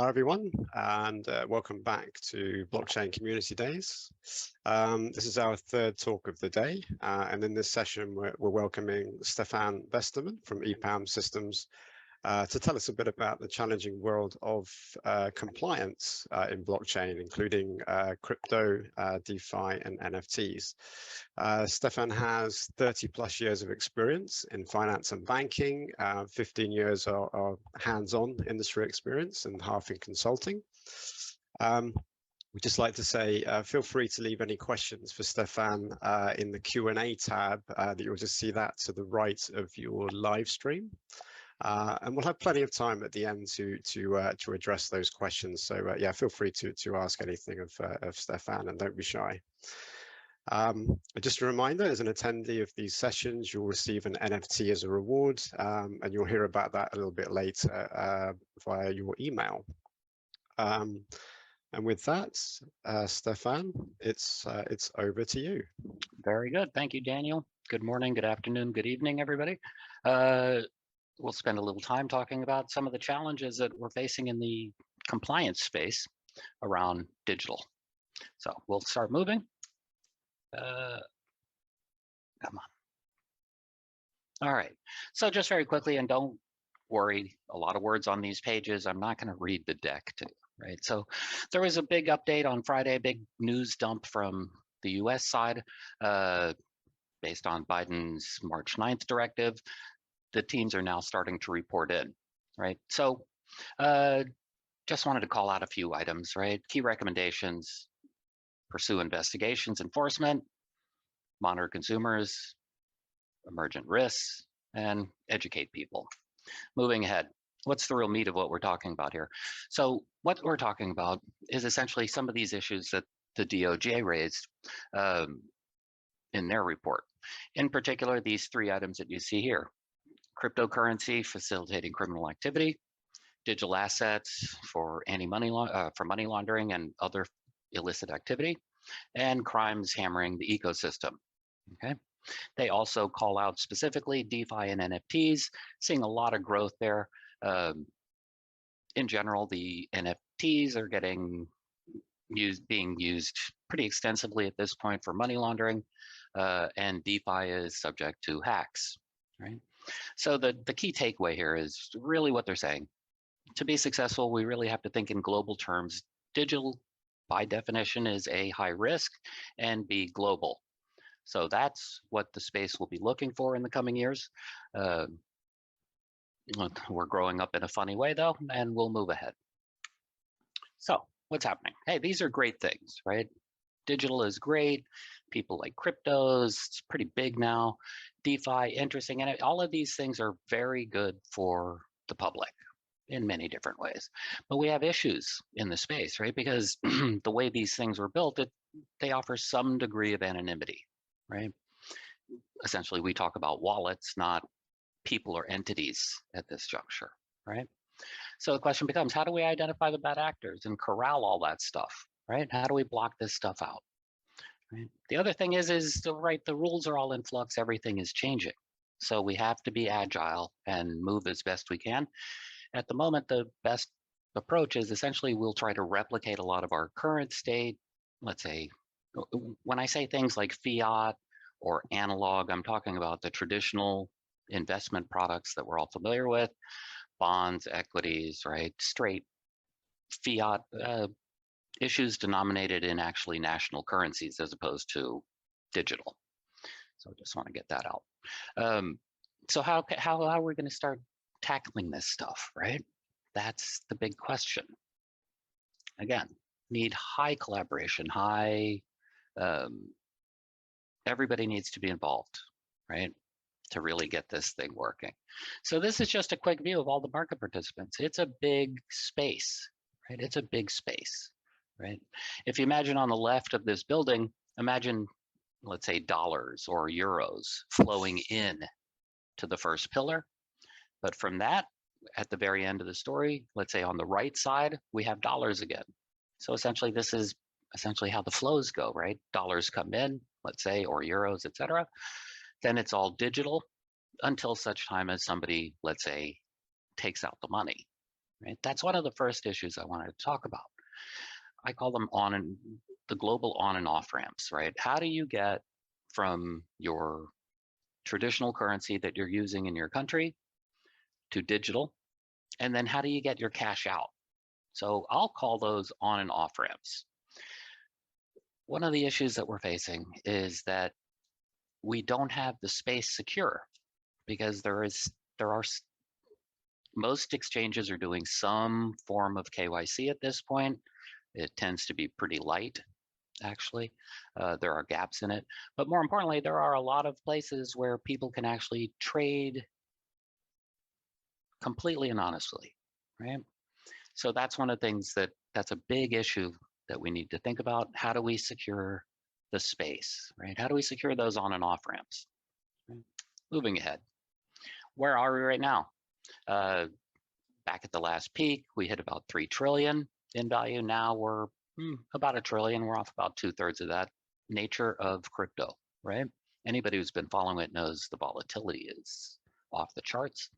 Hi everyone, and welcome back to Blockchain Community Days. This is our third talk of the day, and in this session we're welcoming Stefan Besterman from EPAM Systems to tell us a bit about the challenging world of compliance in blockchain, including crypto, DeFi, and NFTs. Stefan has 30 plus years of experience in finance and banking, 15 years are hands-on industry experience and half in consulting. We'd just like to say, feel free to leave any questions for Stefan in the Q&A tab that you'll just see that to the right of your live stream. And we'll have plenty of time at the end to address those questions. So yeah, feel free to ask anything of Stefan, and don't be shy. Just a reminder, as an attendee of these sessions, you'll receive an NFT as a reward, and you'll hear about that a little bit later via your email. And with that, Stefan, it's over to you. Very good. Thank you, Daniel. Good morning, good afternoon, good evening, everybody. We'll spend a little time talking about some of the challenges that we're facing in the compliance space around digital. So we'll start moving. Come on. All right. So just very quickly, and don't worry, a lot of words on these pages. I'm not going to read the deck to you, right? So there was a big update on Friday, a big news dump from the US side based on Biden's March 9th directive. The teams are now starting to report in, right? So just wanted to call out a few items, right? Key recommendations: pursue investigations, enforcement, monitor consumers, emergent risks, and educate people. Moving ahead, what's the real meat of what we're talking about here? So what we're talking about is essentially some of these issues that the DOJ raised in their report. In particular, these three items that you see here: cryptocurrency facilitating criminal activity, digital assets for money laundering and other illicit activity, and crimes hammering the ecosystem. Okay. They also call out specifically DeFi and NFTs, seeing a lot of growth there. In general, the NFTs are being used pretty extensively at this point for money laundering, and DeFi is subject to hacks, right? So the key takeaway here is really what they're saying. To be successful, we really have to think in global terms. Digital, by definition, is A, high risk, and B, global. So that's what the space will be looking for in the coming years. We're growing up in a funny way, though, and we'll move ahead. So what's happening? Hey, these are great things, right? Digital is great. People like cryptos. It's pretty big now. DeFi, interesting. And all of these things are very good for the public in many different ways. But we have issues in the space, right? Because the way these things were built, they offer some degree of anonymity, right? Essentially, we talk about wallets, not people or entities at this juncture, right? So the question becomes, how do we identify the bad actors and corral all that stuff, right? How do we block this stuff out? Right? The other thing is right, the rules are all in flux, everything is changing. So we have to be agile and move as best we can. At the moment, the best approach is essentially we'll try to replicate a lot of our current state. Let's say, when I say things like fiat or analog, I'm talking about the traditional investment products that we're all familiar with: bonds, equities, right? Straight fiat issues denominated in actually national currencies as opposed to digital. So I just want to get that out. So how are we going to start tackling this stuff, right? That's the big question. Again, need high collaboration, everybody needs to be involved, right, to really get this thing working. So this is just a quick view of all the market participants. It's a big space, right? It's a big space, right? If you imagine on the left of this building, imagine, let's say, dollars or euros flowing in to the first pillar. But from that, at the very end of the story, let's say on the right side, we have dollars again. So essentially, this is essentially how the flows go, right? Dollars come in, let's say, or euros, et cetera. Then it's all digital until such time as somebody, let's say, takes out the money, right? That's one of the first issues I wanted to talk about. I call them the global on and off ramps, right? How do you get from your traditional currency that you're using in your country to digital? And then how do you get your cash out? So I'll call those on and off ramps. One of the issues that we're facing is that we don't have the space secure because most exchanges are doing some form of KYC at this point. It tends to be pretty light, actually. There are gaps in it. But more importantly, there are a lot of places where people can actually trade completely and honestly, right? So that's one of the things that's a big issue that we need to think about. How do we secure the space, right? How do we secure those on and off ramps? Right? Moving ahead, where are we right now? Back at the last peak, we hit about 3 trillion in value. Now we're about $1 trillion. We're off about 2/3 of that. Nature of crypto, right? Anybody who's been following it knows the volatility is off the charts.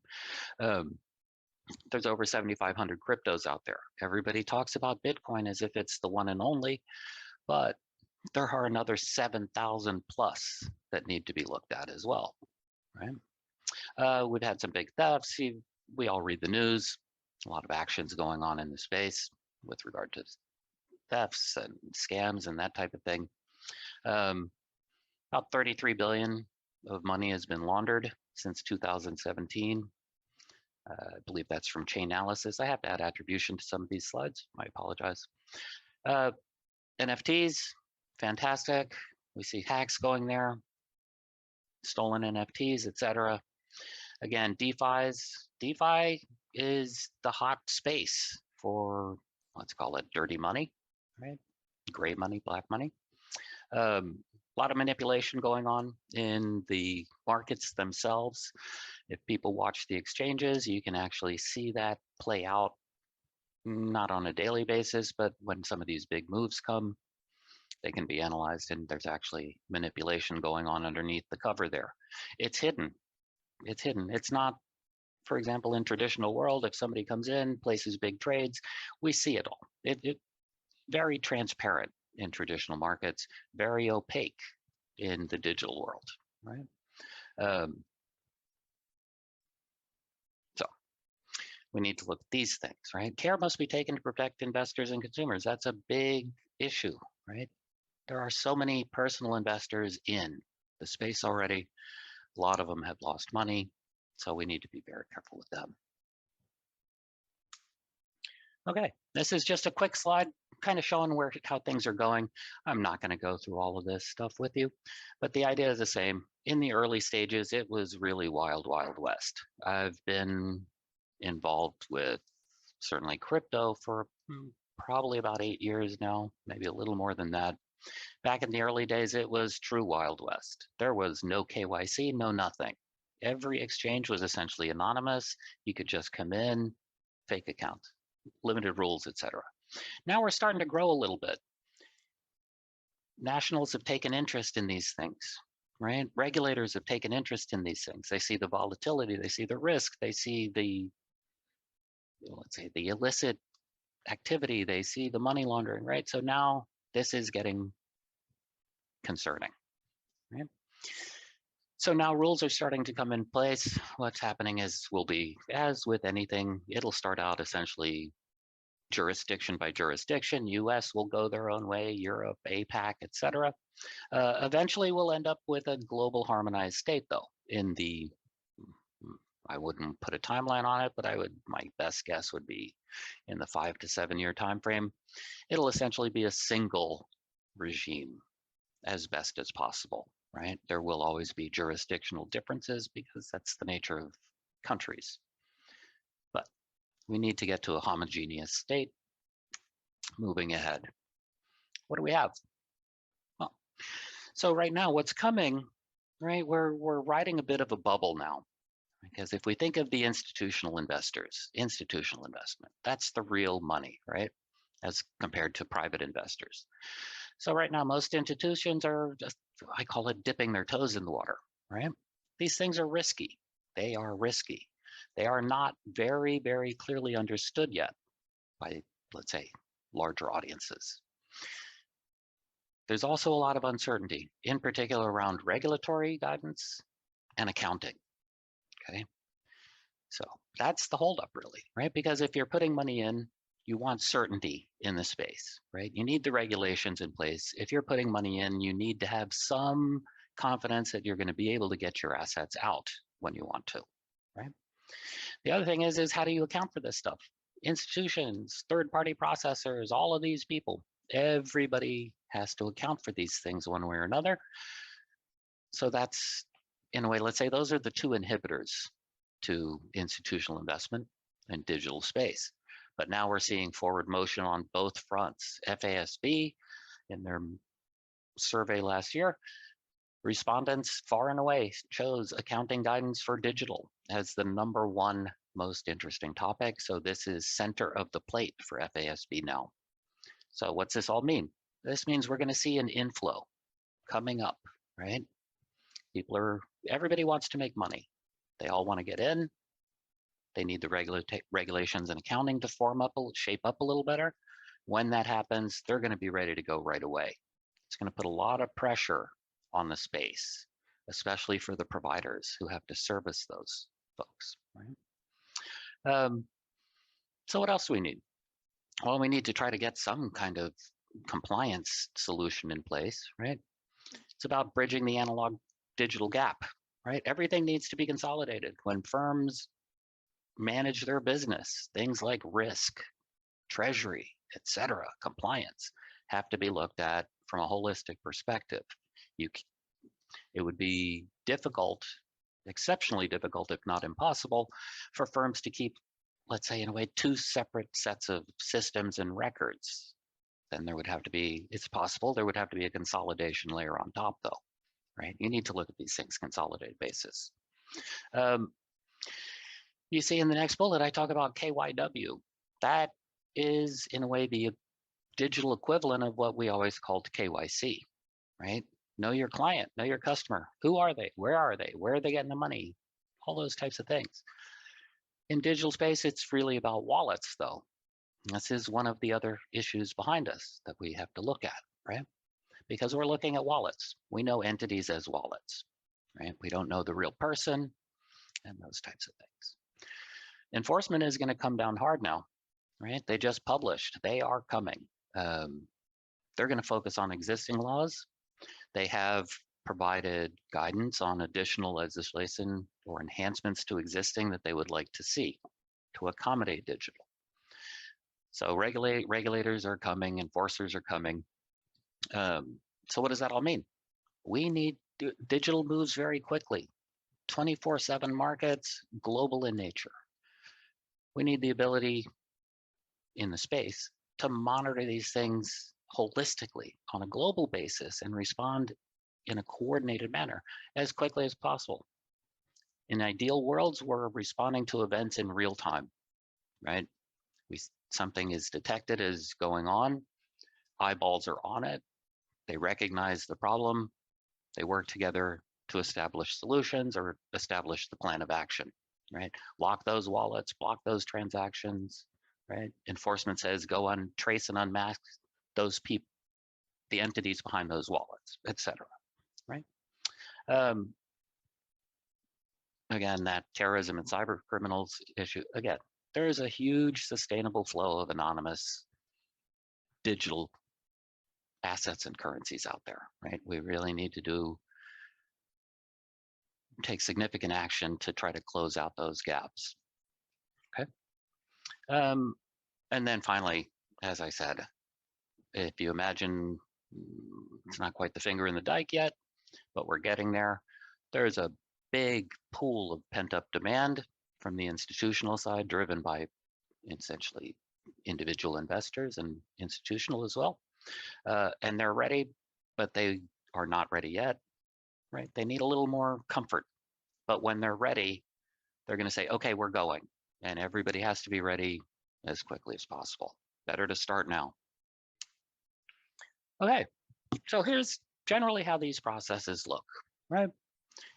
There's over 7,500 cryptos out there. Everybody talks about Bitcoin as if it's the one and only, but there are another 7,000 plus that need to be looked at as well, right? We've had some big thefts. We all read the news. A lot of actions going on in the space with regard to thefts and scams and that type of thing. About 33 billion of money has been laundered since 2017. I believe that's from Chainalysis. I have to add attribution to some of these slides. I apologize. NFTs, fantastic. We see hacks going there, stolen NFTs, etc. Again, DeFi is the hot space for, let's call it dirty money, right? Gray money, black money. A lot of manipulation going on in the markets themselves. If people watch the exchanges, you can actually see that play out, not on a daily basis, but when some of these big moves come, they can be analyzed, and there's actually manipulation going on underneath the cover there. It's hidden. It's hidden. It's not, for example, in traditional world, if somebody comes in, places big trades, we see it all. It very transparent in traditional markets, very opaque in the digital world, right? So we need to look at these things, right? Care must be taken to protect investors and consumers. That's a big issue, right? There are so many personal investors in the space already. A lot of them have lost money, so we need to be very careful with them. Okay, this is just a quick slide kind of showing how things are going. I'm not going to go through all of this stuff with you, but the idea is the same. In the early stages, it was really wild, wild west. I've been involved with certainly crypto for probably about 8 years now, maybe a little more than that. Back in the early days, it was true Wild West. There was no KYC, no nothing. Every exchange was essentially anonymous. You could just come in, fake account, limited rules, etc. Now we're starting to grow a little bit. Nationals have taken interest in these things, right? Regulators have taken interest in these things. They see the volatility, they see the risk, they see the, let's say, the illicit activity, they see the money laundering, right? So now this is getting concerning, right? So now rules are starting to come in place. What's happening is, will be, as with anything, it'll start out essentially jurisdiction by jurisdiction. US will go their own way, Europe, APAC, etc. Eventually we'll end up with a global harmonized state though. In the, I wouldn't put a timeline on it, but my best guess would be in the 5 to 7 year time frame. It'll essentially be a single regime as best as possible, right? There will always be jurisdictional differences because that's the nature of countries. But we need to get to a homogeneous state. Moving ahead. What do we have? Well, so right now what's coming, right? We're riding a bit of a bubble now. Because if we think of the institutional investors, institutional investment, that's the real money, right? As compared to private investors. So right now, most institutions are just, I call it dipping their toes in the water, right? These things are risky. They are risky. They are not very, very clearly understood yet by, let's say, larger audiences. There's also a lot of uncertainty, in particular around regulatory guidance and accounting, okay? So that's the holdup really, right? Because if you're putting money in, you want certainty in the space, right? You need the regulations in place. If you're putting money in, you need to have some confidence that you're going to be able to get your assets out when you want to, right? The other thing is how do you account for this stuff? Institutions, third-party processors, all of these people, everybody has to account for these things one way or another. So that's, in a way, let's say those are the two inhibitors to institutional investment in digital space. But now we're seeing forward motion on both fronts. FASB, in their survey last year, respondents far and away chose accounting guidance for digital as the #1 most interesting topic. So this is center of the plate for FASB now. So what's this all mean? This means we're going to see an inflow coming up, right? Everybody wants to make money. They all want to get in. They need the regulations and accounting to shape up a little better. When that happens, they're going to be ready to go right away. It's going to put a lot of pressure on the space, especially for the providers who have to service those folks, right? So what else do we need? Well, we need to try to get some kind of compliance solution in place, right? It's about bridging the analog digital gap, right? Everything needs to be consolidated. When firms manage their business, things like risk, treasury, etc., compliance have to be looked at from a holistic perspective. It would be difficult, exceptionally difficult, if not impossible, for firms to keep, let's say, in a way, two separate sets of systems and records. Then there would have to be, it's possible, there would have to be a consolidation layer on top, though, right? You need to look at these things consolidated basis. You see in the next bullet, I talk about KYW. That is, in a way, the digital equivalent of what we always called KYC, right? Know your client, know your customer. Who are they? Where are they? Where are they getting the money? All those types of things. In digital space, it's really about wallets, though. This is one of the other issues behind us that we have to look at, right? Because we're looking at wallets. We know entities as wallets, right? We don't know the real person and those types of things. Enforcement is going to come down hard now, right? They just published. They are coming. They're going to focus on existing laws. They have provided guidance on additional legislation or enhancements to existing that they would like to see to accommodate digital. So regulators are coming, enforcers are coming. So what does that all mean? We need digital moves very quickly. 24/7 markets, global in nature. We need the ability in the space to monitor these things holistically on a global basis and respond in a coordinated manner as quickly as possible. In ideal worlds, we're responding to events in real time, right? Something is detected as going on, eyeballs are on it, they recognize the problem, they work together to establish solutions or establish the plan of action, right? Lock those wallets, block those transactions, right? Enforcement says go on, trace and unmask those people, the entities behind those wallets, etc. Right? Again, that terrorism and cyber criminals issue, again, there is a huge sustainable flow of anonymous digital assets and currencies out there, right? We really need to take significant action to try to close out those gaps. Okay. And then finally, as I said, if you imagine, it's not quite the finger in the dike yet, but we're getting there. There's a big pool of pent-up demand from the institutional side, driven by essentially individual investors and institutional as well. And they're ready, but they are not ready yet, right? They need a little more comfort. But when they're ready, they're going to say, okay, we're going. And everybody has to be ready as quickly as possible. Better to start now. Okay, so here's generally how these processes look, right?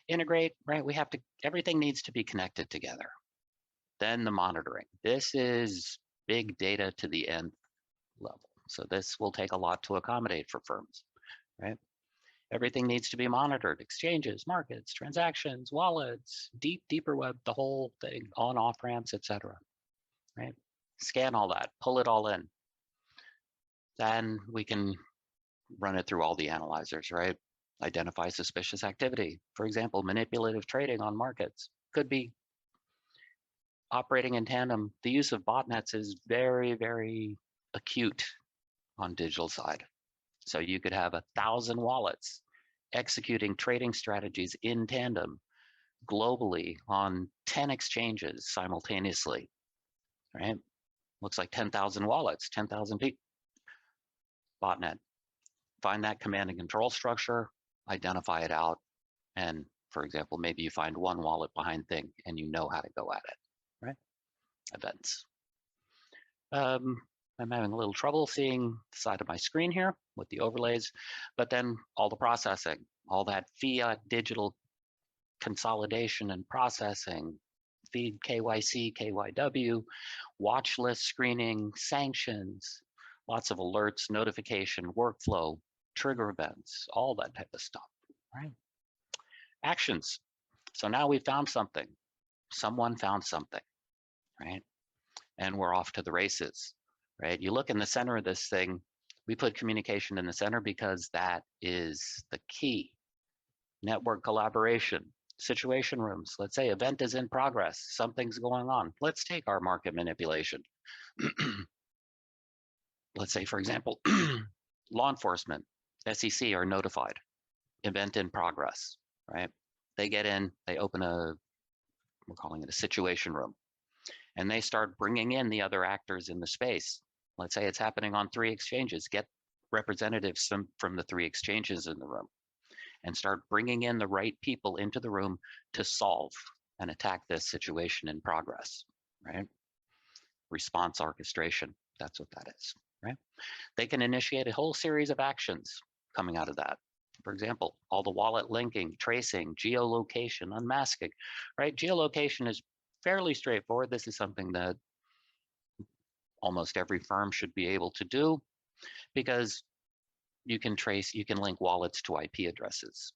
Integrate, right? Everything needs to be connected together. Then the monitoring. This is big data to the end level. So this will take a lot to accommodate for firms, right? Everything needs to be monitored: exchanges, markets, transactions, wallets, deeper web, the whole thing, on, off ramps, etc. Right? Scan all that, pull it all in. Then we can run it through all the analyzers, right? Identify suspicious activity. For example, manipulative trading on markets could be operating in tandem. The use of botnets is very, very acute on digital side. So you could have 1,000 wallets executing trading strategies in tandem globally on 10 exchanges simultaneously, right? Looks like 10,000 wallets, 10,000 people. Botnet. Find that command and control structure, identify it out, and for example, maybe you find one wallet behind thing and you know how to go at it, right? Events. I'm having a little trouble seeing the side of my screen here with the overlays, but then all the processing, all that fiat digital consolidation and processing, feed KYC, KYW, watch list screening, sanctions, lots of alerts, notification, workflow, trigger events, all that type of stuff, right? Actions. So now we found something. Someone found something, right? And we're off to the races, right? You look in the center of this thing, we put communication in the center because that is the key. Network collaboration, situation rooms. Let's say event is in progress, something's going on. Let's take our market manipulation. Let's say, for example, law enforcement, SEC are notified, event in progress, right? They get in, they open we're calling it a situation room, and they start bringing in the other actors in the space. Let's say it's happening on 3 exchanges, get representatives from the 3 exchanges in the room and start bringing in the right people into the room to solve and attack this situation in progress, right? Response orchestration, that's what that is, right? They can initiate a whole series of actions coming out of that. For example, all the wallet linking, tracing, geolocation, unmasking, right? Geolocation is fairly straightforward. This is something that almost every firm should be able to do because you can link wallets to IP addresses,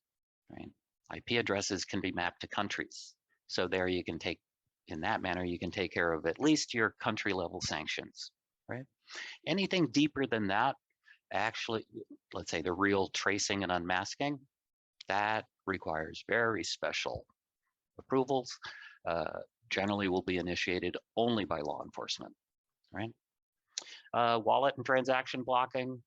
right? IP addresses can be mapped to countries. So there you can in that manner, you can take care of at least your country level sanctions, right? Anything deeper than that, actually, let's say the real tracing and unmasking, that requires very special approvals, generally will be initiated only by law enforcement, right? Wallet and transaction blocking,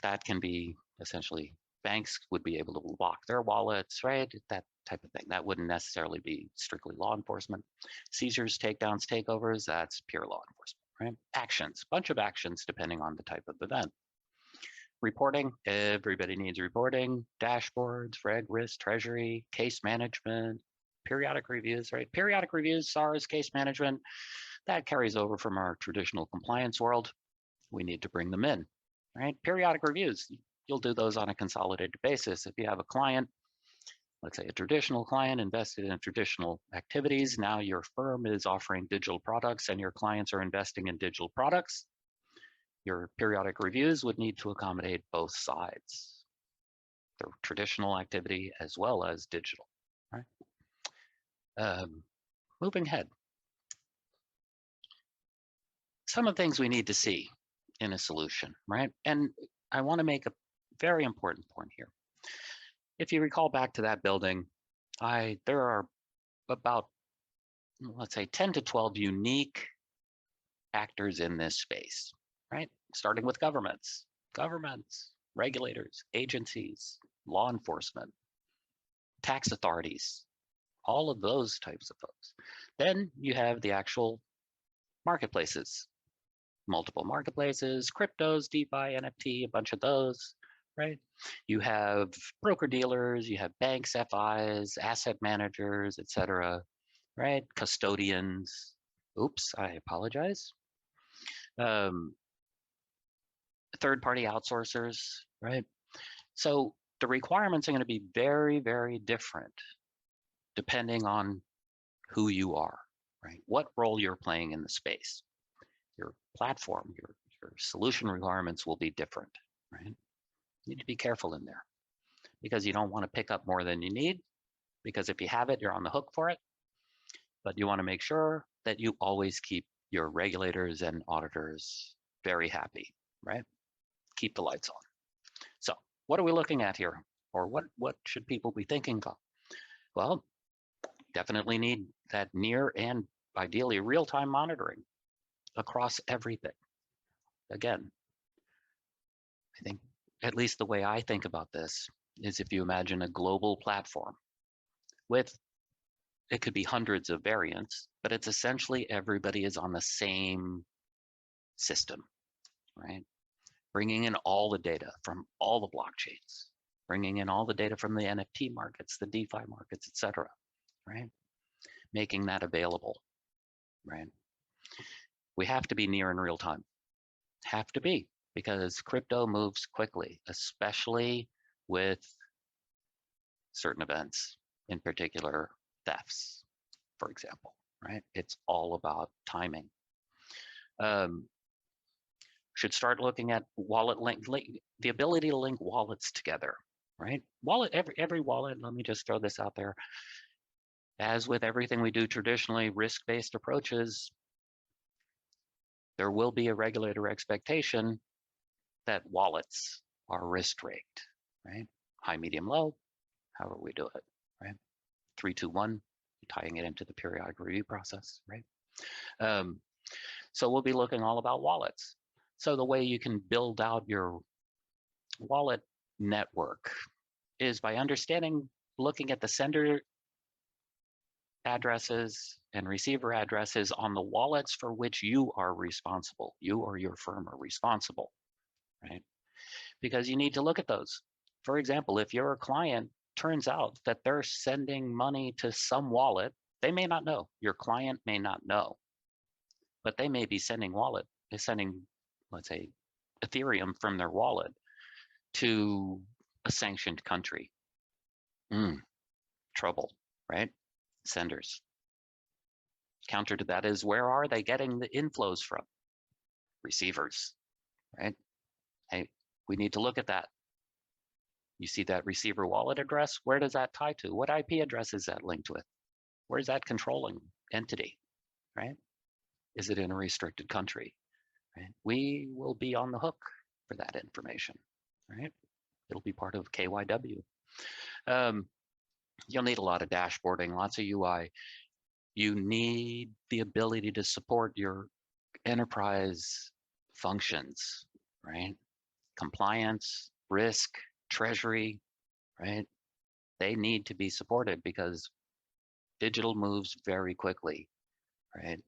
that can be essentially banks would be able to block their wallets, right? That type of thing. That wouldn't necessarily be strictly law enforcement. Seizures, takedowns, takeovers, that's pure law enforcement, right? Actions, bunch of actions depending on the type of event. Reporting, everybody needs reporting, dashboards, reg, risk, treasury, case management, periodic reviews, right? Periodic reviews, SARS, case management, that carries over from our traditional compliance world. We need to bring them in, right? Periodic reviews, you'll do those on a consolidated basis. If you have a client, let's say a traditional client invested in traditional activities, now your firm is offering digital products and your clients are investing in digital products, your periodic reviews would need to accommodate both sides, the traditional activity as well as digital, right? Moving ahead. Some of the things we need to see in a solution, right? And I want to make a very important point here. If you recall back to that building, there are about, let's say, 10 to 12 unique actors in this space, right? Starting with governments, regulators, agencies, law enforcement, tax authorities, all of those types of folks. Then you have the actual marketplaces, multiple marketplaces, cryptos, DeFi, NFT, a bunch of those, right? You have broker dealers, you have banks, FIs, asset managers, etc., right? Custodians. Oops, I apologize. Third-party outsourcers, right? So the requirements are going to be very, very different depending on who you are, right? What role you're playing in the space. Your platform, your solution requirements will be different, right? You need to be careful in there because you don't want to pick up more than you need, because if you have it, you're on the hook for it. But you want to make sure that you always keep your regulators and auditors very happy, right? Keep the lights on. So what are we looking at here? Or what should people be thinking about? Well, definitely need that near and ideally real-time monitoring across everything. Again, I think at least the way I think about this is if you imagine a global platform with, it could be hundreds of variants, but it's essentially everybody is on the same system, right? Bringing in all the data from all the blockchains, bringing in all the data from the NFT markets, the DeFi markets, et cetera, right? Making that available, right? We have to be near in real time, have to be, because crypto moves quickly, especially with certain events, in particular thefts, for example, right? It's all about timing. Should start looking at wallet link, the ability to link wallets together, right? Wallet, every wallet, let me just throw this out there. As with everything we do traditionally, risk-based approaches, there will be a regulator expectation that wallets are risk-ranked, right? High, medium, low, however we do it, right? 3, 2, 1, tying it into the periodic review process, right? So we'll be looking all about wallets. So the way you can build out your wallet network is by understanding, looking at the sender addresses and receiver addresses on the wallets for which you are responsible. You or your firm are responsible, right? Because you need to look at those. For example, if you're a client, turns out that they're sending money to some wallet, they may not know. Your client may not know, but they may be sending let's say, Ethereum from their wallet to a sanctioned country. Trouble, right? Senders. Counter to that is, where are they getting the inflows from? Receivers, right? Hey, we need to look at that. You see that receiver wallet address? Where does that tie to? What IP address is that linked with? Where's that controlling entity, right? Is it in a restricted country, right? We will be on the hook for that information, right? It'll be part of KYW. You'll need a lot of dashboarding, lots of UI. You need the ability to support your enterprise functions, right? Compliance, risk, treasury, right? They need to be supported because digital moves very quickly, right?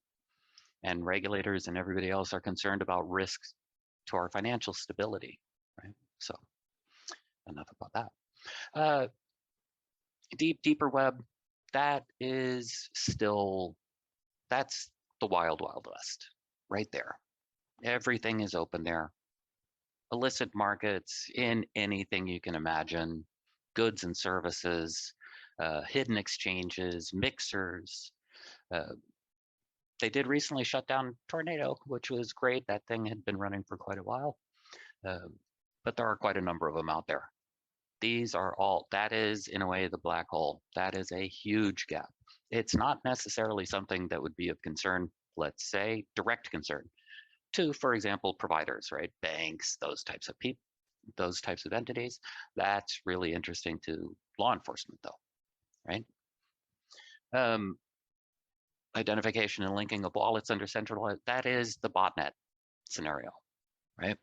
And regulators and everybody else are concerned about risks to our financial stability, right? So enough about that. Deeper web, that is still, that's the wild, wild west right there. Everything is open there. Illicit markets in anything you can imagine, goods and services, hidden exchanges, mixers. They did recently shut down Tornado, which was great. That thing had been running for quite a while, but there are quite a number of them out there. These are all, that is in a way the black hole. That is a huge gap. It's not necessarily something that would be of concern, let's say, direct concern to, for example, providers, right? Banks, those types of people, those types of entities. That's really interesting to law enforcement though, right? Identification and linking of wallets under centralized, that is the botnet scenario, right?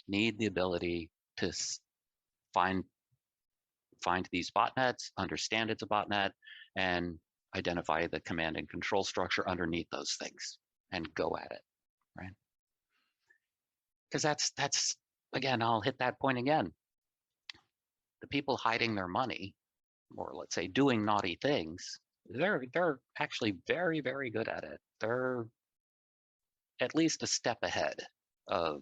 Need the ability to find these botnets, understand it's a botnet, and identify the command and control structure underneath those things and go at it, right? Because that's again, I'll hit that point again. The people hiding their money, or let's say doing naughty things, they're actually very, very good at it. They're at least a step ahead of,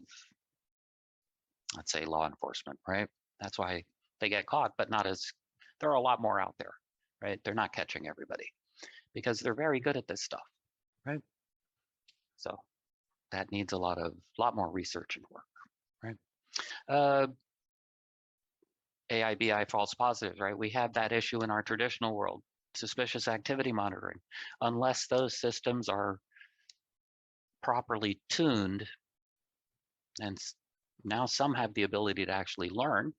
let's say, law enforcement, right? That's why they get caught, but not as, there are a lot more out there, right? They're not catching everybody because they're very good at this stuff, right? So that needs a lot more research and work, right? AI/BI false positives, right? We have that issue in our traditional world, suspicious activity monitoring. Unless those systems are properly tuned, and now some have the ability to actually learn,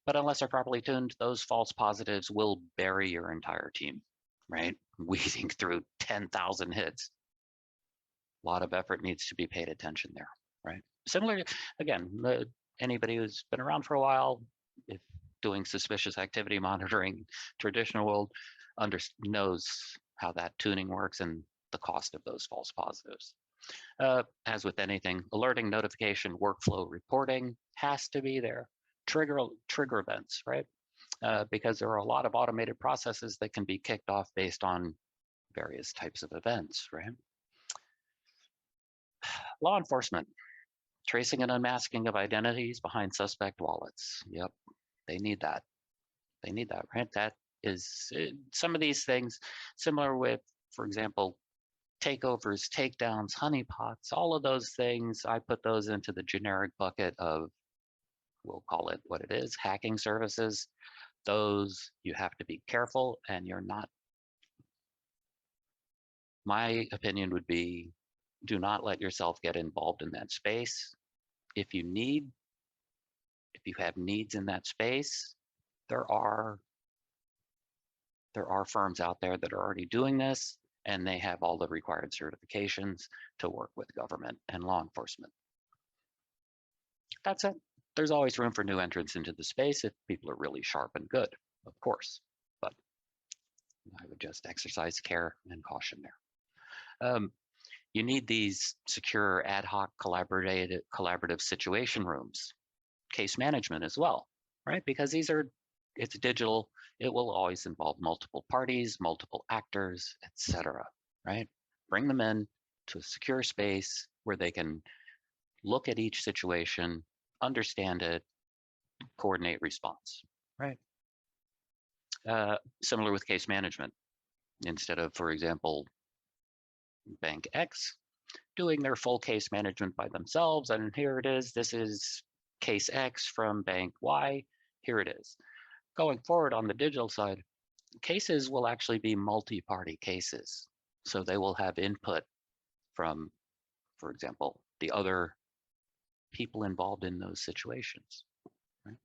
but unless they're properly tuned, those false positives will bury your entire team, right? Weeding through 10,000 hits. A lot of effort needs to be paid attention there, right? Similar, again, anybody who's been around for a while, if doing suspicious activity monitoring, traditional world, knows how that tuning works and the cost of those false positives. As with anything, alerting, notification, workflow, reporting has to be there. Trigger events, right? Because there are a lot of automated processes that can be kicked off based on various types of events, right? Law enforcement, tracing and unmasking of identities behind suspect wallets. Yep, they need that. They need that, right? That is some of these things similar with, for example, takeovers, takedowns, honeypots, all of those things. I put those into the generic bucket of, we'll call it what it is, hacking services. Those you have to be careful, and you're not. My opinion would be, do not let yourself get involved in that space. If you have needs in that space, there are firms out there that are already doing this, and they have all the required certifications to work with government and law enforcement. That's it. There's always room for new entrants into the space if people are really sharp and good, of course, but I would just exercise care and caution there. You need these secure ad hoc collaborative situation rooms, case management as well, right? Because it's digital, it will always involve multiple parties, multiple actors, etc., right? Bring them in to a secure space where they can look at each situation, understand it, coordinate response, right? Similar with case management. Instead of, for example, Bank X doing their full case management by themselves, and here it is, this is case X from Bank Y, here it is. Going forward on the digital side, cases will actually be multi-party cases. So they will have input from, for example, the other people involved in those situations. Right?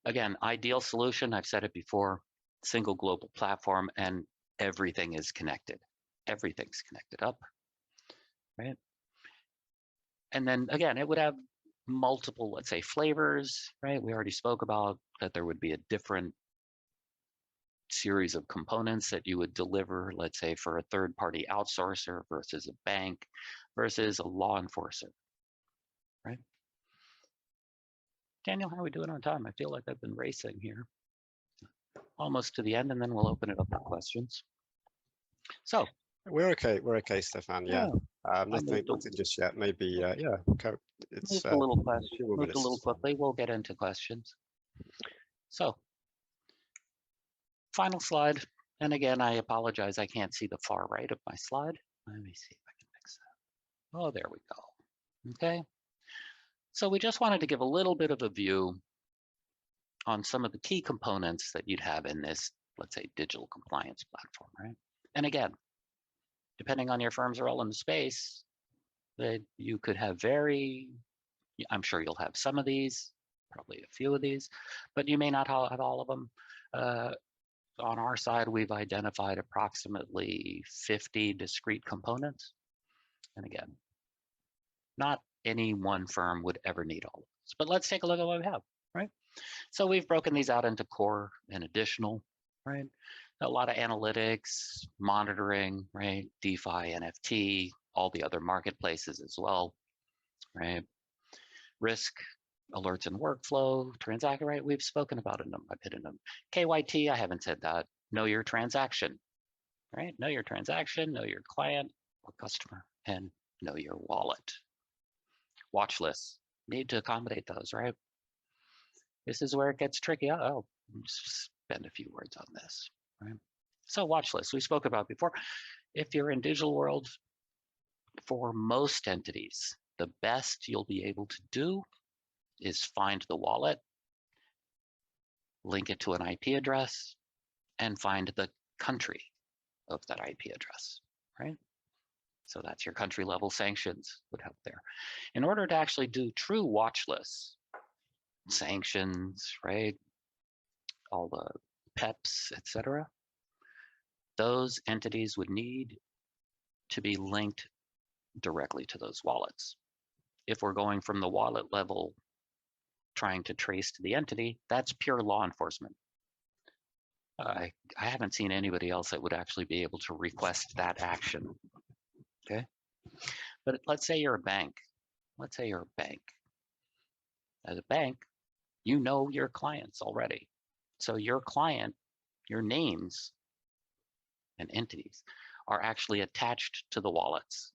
Again, ideal solution, I've said it before, single global platform, and everything is connected. Everything's connected up, right? And then again, it would have multiple, let's say, flavors, right? We already spoke about that there would be a different series of components that you would deliver, let's say, for a third-party outsourcer versus a bank versus a law enforcer, right? Daniel, how are we doing on time? I feel like I've been racing here. Almost to the end, and then we'll open it up for questions. So we're okay, Stefan. Yeah, nothing just yet. Maybe yeah. It's moved a little quickly. We'll get into questions. So final slide, and again, I apologize, I can't see the far right of my slide. Let me see if I can fix that. Oh, there we go. Okay. So we just wanted to give a little bit of a view on some of the key components that you'd have in this, let's say, digital compliance platform, right? And again, depending on your firm's role in the space, that you could have I'm sure you'll have some of these, probably a few of these, but you may not have all of them. On our side, we've identified approximately 50 discrete components. And again, not any one firm would ever need all of this, but let's take a look at what we have, right? So we've broken these out into core and additional, right? A lot of analytics, monitoring, right? DeFi, NFT, all the other marketplaces as well, right? Risk, alerts and workflow, transaction, right? We've spoken about them. I've hit them. KYT, I haven't said that. Know your transaction, right? Know your transaction, know your client or customer, and know your wallet. Watch lists, need to accommodate those, right? This is where it gets tricky. I'll spend a few words on this, right? So watch lists, we spoke about before. If you're in digital world, for most entities, the best you'll be able to do is find the wallet, link it to an IP address, and find the country of that IP address, right? So that's your country level sanctions would help there. In order to actually do true watch lists, sanctions, right? All the PEPs, etc. Those entities would need to be linked directly to those wallets. If we're going from the wallet level, trying to trace to the entity, that's pure law enforcement. I haven't seen anybody else that would actually be able to request that action, okay? But let's say you're a bank. Let's say you're a bank. As a bank, you know your clients already. So your client, your names and entities are actually attached to the wallets.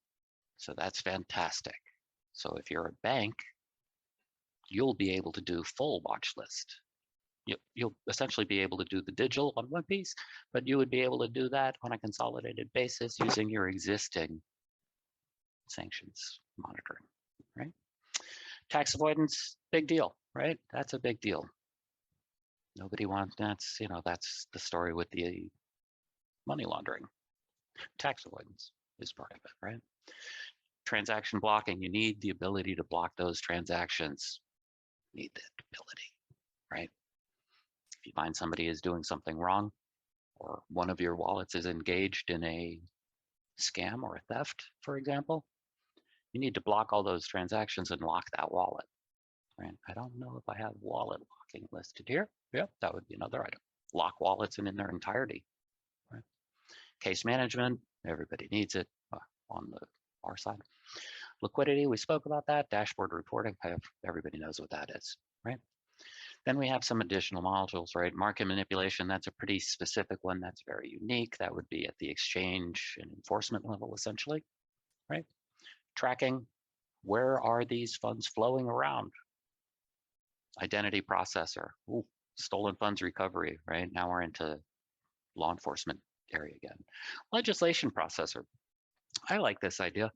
So that's fantastic. So if you're a bank, you'll be able to do full watch list. You'll essentially be able to do the digital on one piece, but you would be able to do that on a consolidated basis using your existing sanctions monitoring, right? Tax avoidance, big deal, right? That's a big deal. Nobody wants, that's the story with the money laundering. Tax avoidance is part of it, right? Transaction blocking, you need the ability to block those transactions. You need that ability, right? If you find somebody is doing something wrong, or one of your wallets is engaged in a scam or a theft, for example, you need to block all those transactions and lock that wallet, right? I don't know if I have wallet locking listed here. Yep, that would be another item. Lock wallets in their entirety, right? Case management, everybody needs it on our side. Liquidity, we spoke about that. Dashboard reporting, everybody knows what that is, right? Then we have some additional modules, right? Market manipulation, that's a pretty specific one. That's very unique. That would be at the exchange and enforcement level, essentially, right? Tracking, where are these funds flowing around? Identity processor, ooh, stolen funds recovery, right? Now we're into law enforcement area again. Legislation processor, I like this idea.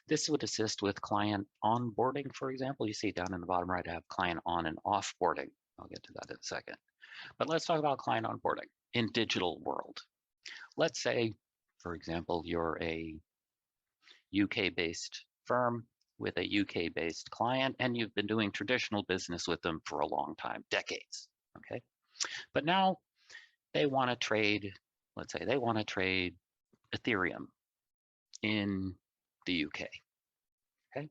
This would assist with client onboarding, for example. You see down in the bottom right, I have client on and offboarding. I'll get to that in a second. But let's talk about client onboarding in digital world. Let's say, for example, you're a UK-based firm with a UK-based client, and you've been doing traditional business with them for a long time, decades, okay? But now they want to trade, let's say they want to trade Ethereum in the UK, okay?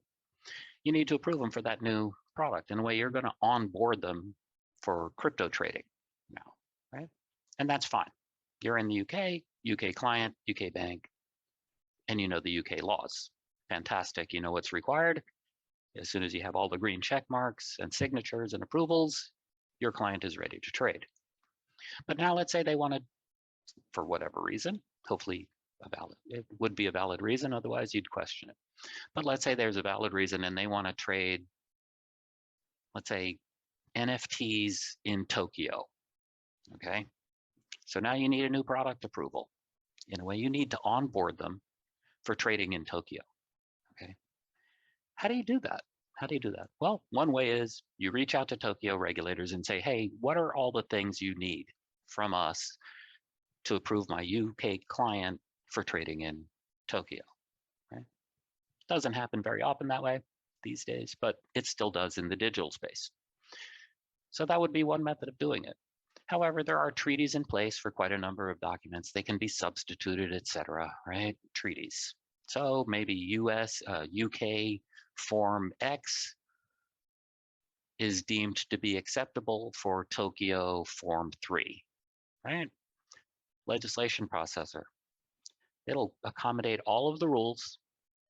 You need to approve them for that new product. In a way, you're going to onboard them for crypto trading now, right? And that's fine. You're in the UK, UK client, UK bank, and you know the UK laws. Fantastic. You know what's required. As soon as you have all the green check marks and signatures and approvals, your client is ready to trade. But now let's say they want to, for whatever reason, hopefully it would be a valid reason, otherwise you'd question it. But let's say there's a valid reason and they want to trade, let's say, NFTs in Tokyo, okay? So now you need a new product approval. In a way, you need to onboard them for trading in Tokyo, okay? How do you do that? How do you do that? Well, one way is you reach out to Tokyo regulators and say, hey, what are all the things you need from us to approve my UK client for trading in Tokyo, right? Doesn't happen very often that way these days, but it still does in the digital space. So that would be one method of doing it. However, there are treaties in place for quite a number of documents. They can be substituted, etc., right? Treaties. So maybe UK Form X is deemed to be acceptable for Tokyo Form 3, right? Legislation processor. It'll accommodate all of the rules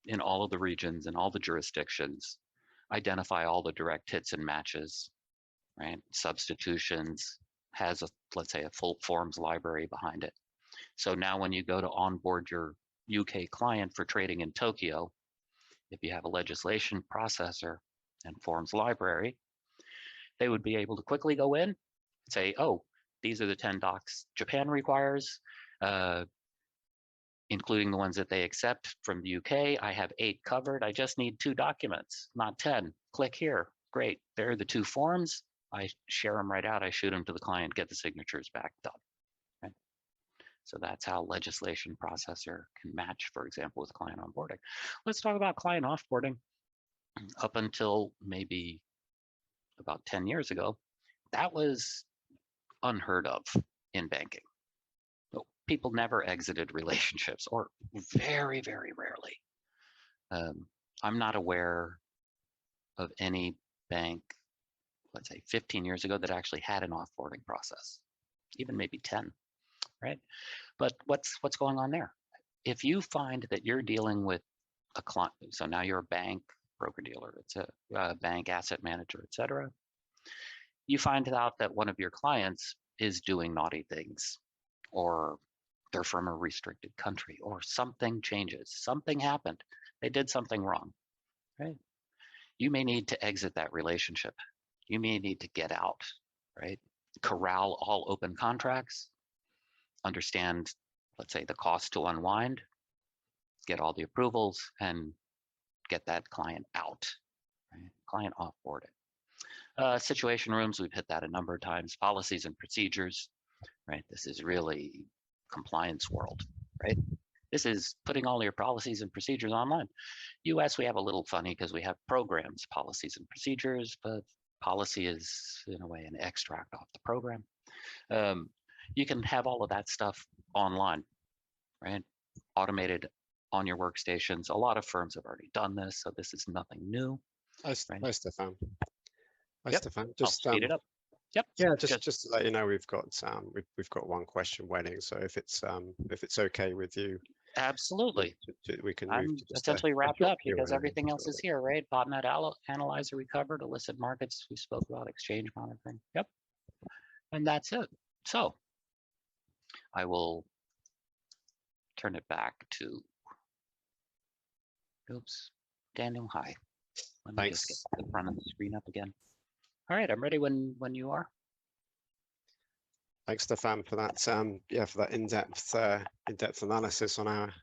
in all of the regions and all the jurisdictions, identify all the direct hits and matches, right? Substitutions, has let's say a full forms library behind it. So now when you go to onboard your UK client for trading in Tokyo, if you have a legislation processor and forms library, they would be able to quickly go in and say, oh, these are the 10 docs Japan requires. including the ones that they accept from the UK. I have 8 covered. I just need 2 documents, not 10. Click here. Great. There are the 2 forms. I share them right out. I shoot them to the client, get the signatures back, done. Right? So that's how legislation processor can match, for example, with client onboarding. Let's talk about client offboarding. Up until maybe about 10 years ago, that was unheard of in banking. People never exited relationships, or very, very rarely. I'm not aware of any bank, let's say 15 years ago, that actually had an offboarding process, even maybe 10, right? But what's going on there? If you find that you're dealing with a client, so now you're a bank, broker dealer, it's a bank, asset manager, et cetera. You find out that one of your clients is doing naughty things, or they're from a restricted country, or something changes, something happened, they did something wrong, right? You may need to exit that relationship. You may need to get out, right? Corral all open contracts, understand, let's say, the cost to unwind, get all the approvals, and get that client out, right? Client offboarded. Situation rooms, we've hit that a number of times. Policies and procedures, right? This is really compliance world, right? This is putting all your policies and procedures online. US, we have a little funny because we have programs, policies and procedures, but policy is, in a way, an extract off the program. You can have all of that stuff online, right? Automated on your workstations. A lot of firms have already done this, so this is nothing new. Hi, Right? Stefan. Hi, Yep. Stefan. I'll speed it up. Yep. Yeah, just to let you know, we've got one question waiting. So if it's okay with you, absolutely, we can move I'm to just essentially wrapped up Q&A. because everything else is here, right? Botnet analyzer we covered, illicit markets we spoke about, exchange monitoring. Yep. And that's it. So I will turn it back to, oops, Daniel, hi. Let me just get the front of the screen up again. All right, I'm ready when you are. Thanks, Stefan, for that. For that in-depth analysis on our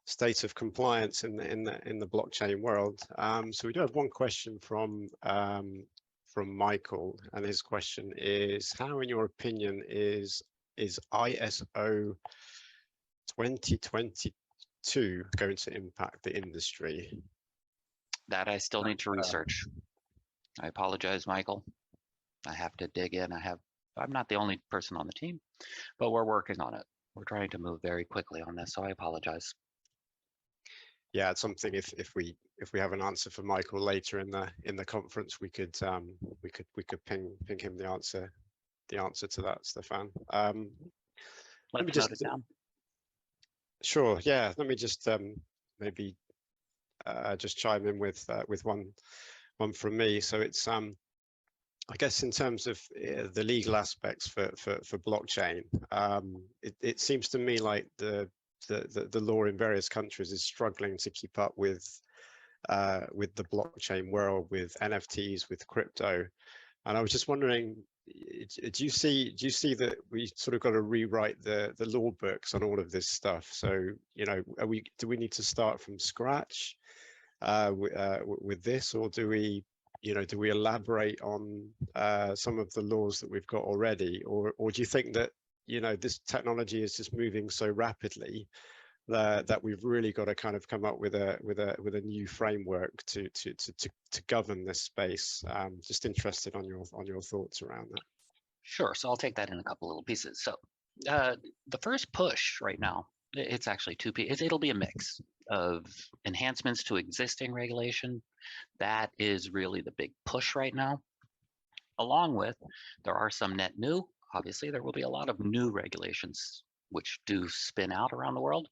state of compliance in the blockchain world. So we do have one question from Michael, and his question is: how, in your opinion, is ISO 2022 going to impact the industry? That I still need to research. I apologize, Michael. I have to dig in. I'm not the only person on the team, but we're working on it. We're trying to move very quickly on this, so I apologize. Yeah, it's something. If we have an answer for Michael later in the conference, we could ping him the answer to that, Stefan. Let me just note it down. Sure. Yeah. Let me just maybe just chime in with one from me. So it's I guess in terms of the legal aspects for blockchain, it seems to me like the law in various countries is struggling to keep up with the blockchain world, with NFTs, with crypto. And I was just wondering, do you see that we sort of got to rewrite the law books on all of this stuff? So, you know, do we need to start from scratch with this, or do we elaborate on some of the laws that we've got already, or do you think that, you know, this technology is just moving so rapidly that we've really got to kind of come up with a new framework to govern this space? Just interested on your thoughts around that. Sure. So I'll take that in a couple little pieces. So the first push right now, it's actually two pieces. It'll be a mix of enhancements to existing regulation. That is really the big push right now. Along with, there are some net new. Obviously, there will be a lot of new regulations which do spin out around the world.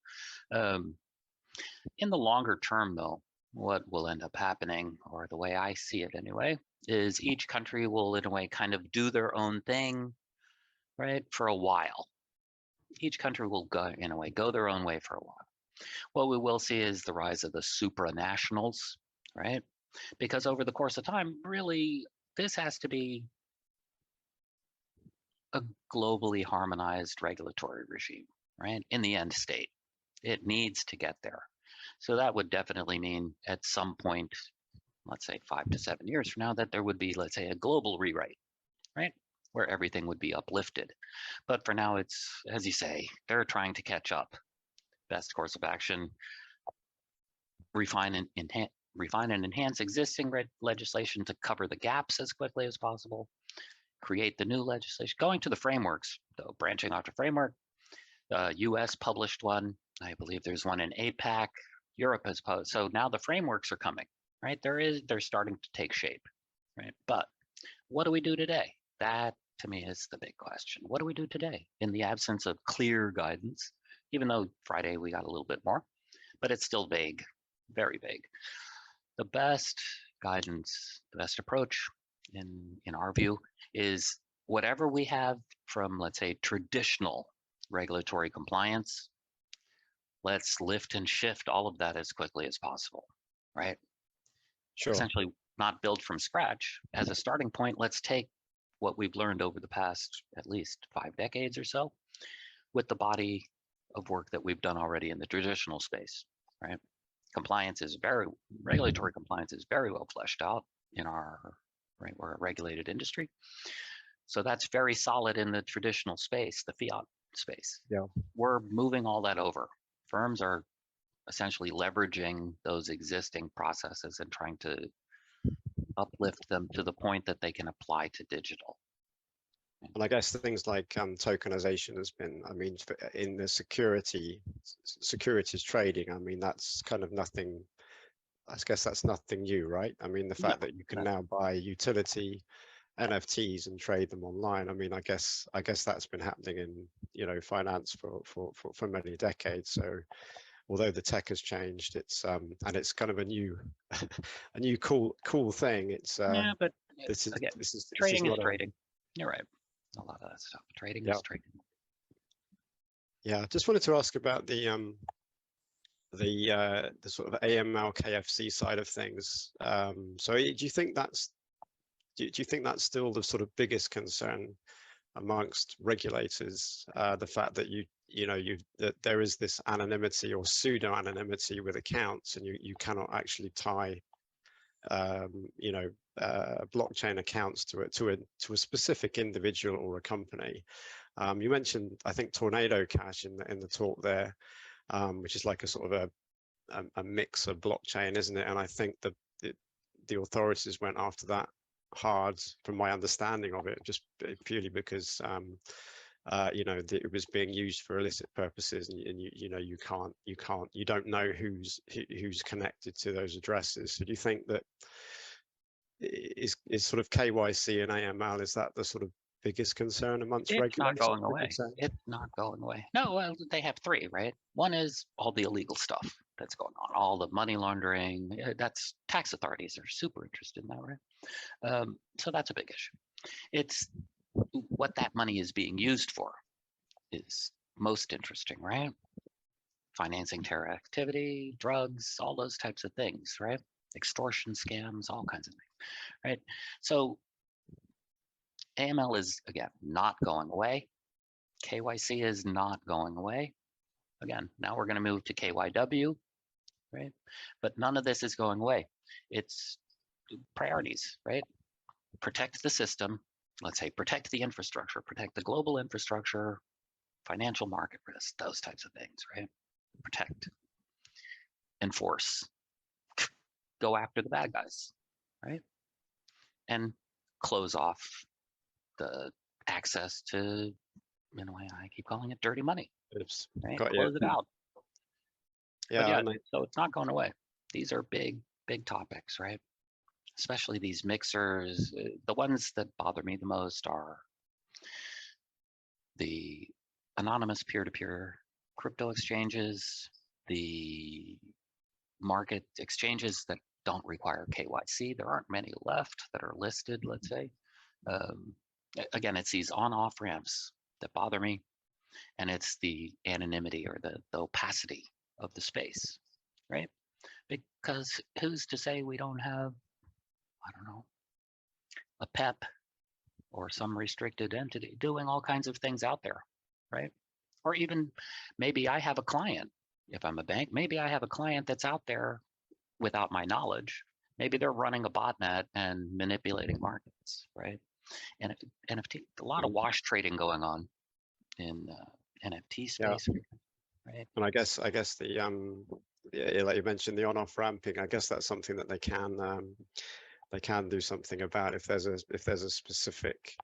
In the longer term, though, what will end up happening, or the way I see it anyway, is each country will, in a way, kind of do their own thing, right, for a while. Each country will go, in a way, go their own way for a while. What we will see is the rise of the supranationals, right? Because over the course of time, really, this has to be a globally harmonized regulatory regime. right? In the end state, it needs to get there. So that would definitely mean at some point, let's say 5 to 7 years from now, that there would be, let's say, a global rewrite, right? Where everything would be uplifted. But for now, it's, as you say, they're trying to catch up. Best course of action, refine and enhance existing legislation to cover the gaps as quickly as possible, create the new legislation, going to the frameworks, though, branching off the framework. US published one. I believe there's one in APAC. Europe has posed. So now the frameworks are coming, right? They're starting to take shape, right? But what do we do today? That to me is the big question. What do we do today in the absence of clear guidance? Even though Friday we got a little bit more, but it's still vague, very vague. The best guidance, the best approach in our view is whatever we have from, let's say, traditional regulatory compliance, let's lift and shift all of that as quickly as possible, right? Sure. Essentially not build from scratch. As a starting point, let's take what we've learned over the past at least 5 decades or so with the body of work that we've done already in the traditional space, right? Regulatory compliance is very well fleshed out in our, right, we're a regulated industry. So that's very solid in the traditional space, the fiat space. Yeah. We're moving all that over. Firms are essentially leveraging those existing processes and trying to uplift them to the point that they can apply to digital. And I guess things like tokenization has been, I mean, in the securities trading, I mean, that's kind of nothing, I guess that's nothing new, right? I mean, the fact that you can now buy utility NFTs and trade them online. I mean, I guess that's been happening in, you know, finance for many decades. So although the tech has changed, it's and it's kind of a new cool thing. It's yeah, but this is again, this is trading is not trading. You're right. A lot of that stuff. Trading yeah. is trading. Yeah, just wanted to ask about the sort of AML KFC side of things. So do you think that's still the sort of biggest concern amongst regulators, the fact that that there is this anonymity or pseudo anonymity with accounts, and you cannot actually tie blockchain accounts to a specific individual or a company. You mentioned, I think, Tornado Cash in the talk there, which is like a sort of a mix of blockchain, isn't it? And I think the authorities went after that hard, from my understanding of it, just purely because it was being used for illicit purposes, and you don't know who's connected to those addresses. So do you think that is sort of KYC and AML, is that the sort of biggest concern amongst regulators? It's not going away. It's not going away. No, well, they have 3, right? One is all the illegal stuff that's going on, all the money laundering. That's tax authorities are super interested in that, right? So that's a big issue. It's what that money is being used for is most interesting, right? Financing terror activity, drugs, all those types of things, right? Extortion scams, all kinds of things, right? So AML is, again, not going away. KYC is not going away. Again, now we're going to move to KYW, right? But none of this is going away. It's priorities, right? Protect the system. Let's say protect the infrastructure, protect the global infrastructure, financial market risk, those types of things, right? Protect, enforce, go after the bad guys, right? And close off the access to, I keep calling it dirty money, right? Close it out. Yeah, so it's not going away. These are big topics, right? Especially these mixers. The ones that bother me the most are the anonymous peer-to-peer crypto exchanges, the market exchanges that don't require KYC. There aren't many left that are listed, let's say. Again, it's these on-off ramps that bother me, and it's the anonymity or the opacity of the space, right? Because who's to say we don't have, I don't know, a PEP or some restricted entity doing all kinds of things out there, right? Or even maybe I have a client. If I'm a bank, maybe I have a client that's out there without my knowledge. Maybe they're running a botnet and manipulating markets, right? And NFT, a lot of wash trading going on in NFT space, right? And I guess the yeah, like you mentioned, the on-off ramping. I guess that's something that they can do something about if there's a specific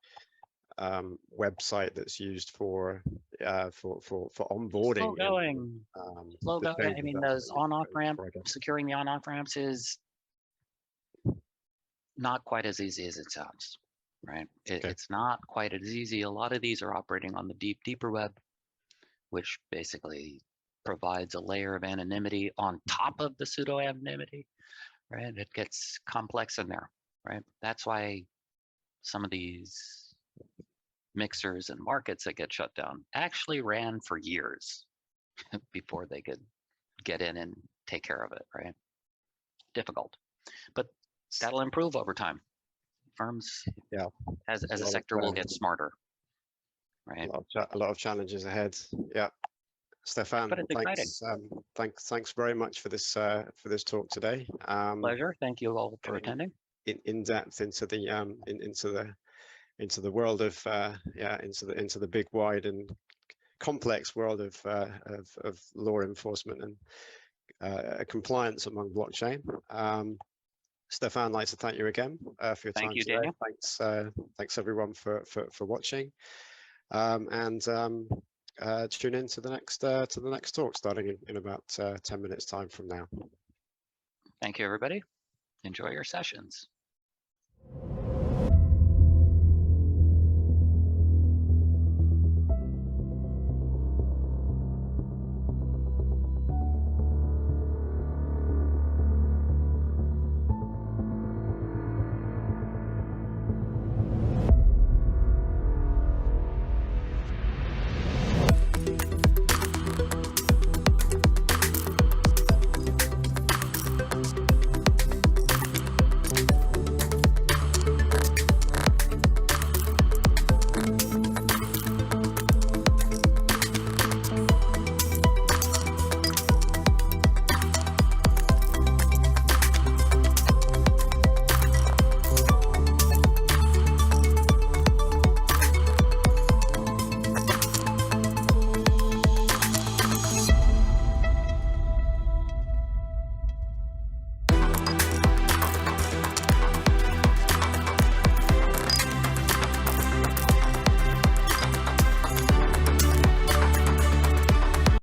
website that's used for onboarding. Slow going. Slow going. I mean, those on-off ramp, securing the on-off ramps is not quite as easy as it sounds, right? It's not quite as easy. A lot of these are operating on the deeper web, which basically provides a layer of anonymity on top of the pseudo anonymity, right? It gets complex in there, right? That's why some of these mixers and markets that get shut down actually ran for years before they could get in and take care of it, right? Difficult, but that'll improve over time. Firms, as a sector, will get smarter, right? A lot of challenges ahead. Yeah, Stefan, thanks very much for this talk today. Pleasure. Thank you all for attending. In depth into the into the world of into the big, wide, and complex world of law enforcement and compliance among blockchain. Stefan, I'd like to thank you again for your time. Thank you, today. Daniel. Thanks everyone for watching, and tune in to the next talk starting in about 10 minutes time from now. Thank you, everybody. Enjoy your sessions.